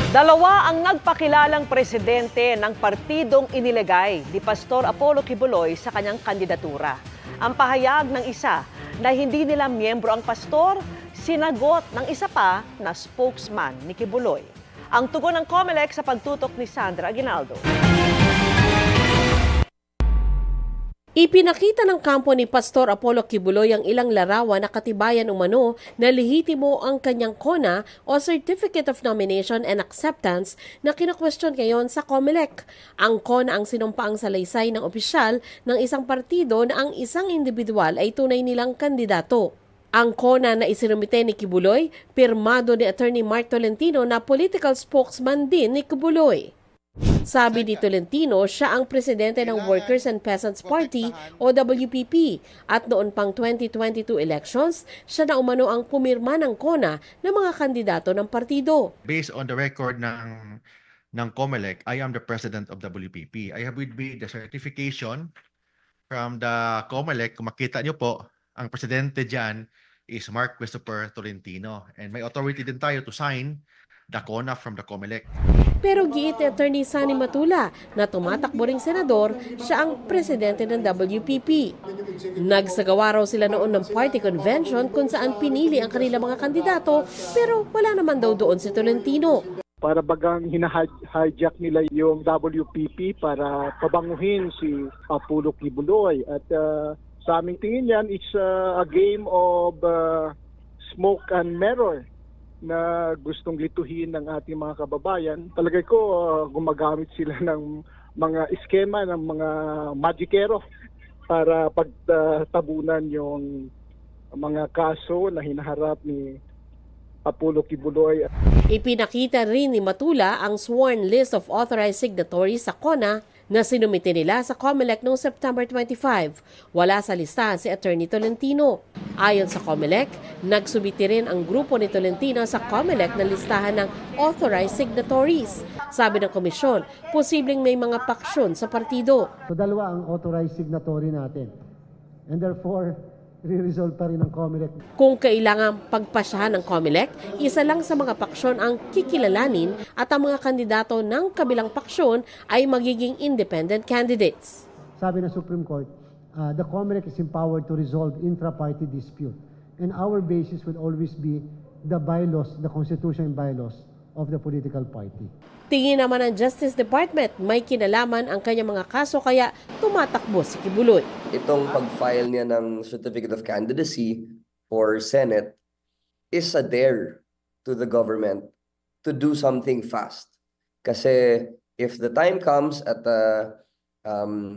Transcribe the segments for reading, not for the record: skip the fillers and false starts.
Dalawa ang nagpakilalang presidente ng partidong inilegay ni Pastor Apollo Kibuloy sa kanyang kandidatura. Ang pahayag ng isa na hindi nila miyembro ang pastor, sinagot ng isa pa na spokesman ni Kibuloy. Ang tugon ng COMELEC sa pagtutok ni Sandra Aguinaldo. Ipinakita ng kampo ni Pastor Apollo Kibuloy ang ilang larawan na katibayan umano na lehitimo ang kanyang KONA o Certificate of Nomination and Acceptance na kinakwestiyon ngayon sa COMELEC. Ang KONA ang sinumpaang salaysay ng opisyal ng isang partido na ang isang individual ay tunay nilang kandidato. Ang KONA na isinumite ni Kibuloy, pirmado ni Attorney Mark Tolentino na political spokesman din ni Kibuloy. Sabi ni Tolentino, siya ang presidente ng Workers and Peasants Party o WPP at noon pang 2022 elections, siya na umano ang pumirma ng KONA ng mga kandidato ng partido. Based on the record ng COMELEC, I am the president of WPP. I have with me the certification from the COMELEC. Kung makita niyo po, ang presidente dyan is Mark Christopher Tolentino. And may authority din tayo to sign the KONA from the COMELEC. Pero giit ni Attorney Sani Matula na tumatakbo ring senador, siya ang presidente ng WPP. Nagsagawa raw sila noon ng party convention kung saan pinili ang kanilang mga kandidato pero wala naman daw doon si Tolentino. Para bagang hina-hijack nila yung WPP para pabanguhin si Apollo Kibuloy. At sa aming tingin yan, it's a game of smoke and mirror na gustong lituhin ng ating mga kababayan. Talagay ko gumagamit sila ng mga eskema ng mga magikero para pagtabunan yung mga kaso na hinaharap ni Apollo Kibuloy. Ipinakita rin ni Matula ang sworn list of authorized signatories sa KONA na sinumite nila sa COMELEC noong September 25. Wala sa listahan si Attorney Tolentino. Ayon sa COMELEC, nagsubiti rin ang grupo ni Tolentino sa COMELEC na listahan ng authorized signatories. Sabi ng komisyon, posibleng may mga paksyon sa partido. So dalawa ang authorized signatory natin. And therefore, re-resolve pa rin ng COMELEC. Kung kailangan pagpasyahan ng COMELEC, isa lang sa mga paksyon ang kikilalanin at ang mga kandidato ng kabilang paksyon ay magiging independent candidates. Sabi ng Supreme Court, the COMELEC is empowered to resolve intra-party dispute. And our basis will always be the bylaws, the constitution and bylaws of the political party. Tingin naman ng Justice Department, may kinalaman ang kanyang mga kaso kaya tumatakbo si Kibuloy. Itong pag-file niya ng Certificate of Candidacy for Senate is a dare to the government to do something fast. Kasi if the time comes at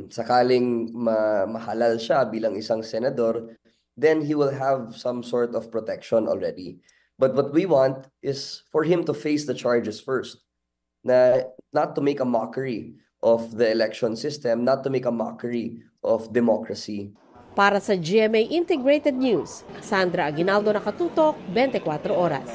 sakaling mahalal siya bilang isang senador, then he will have some sort of protection already. But what we want is for him to face the charges first. Not to make a mockery of the election system, not to make a mockery of democracy. Para sa GMA Integrated News, Sandra Aguinaldo, nakatutok, 24 Oras.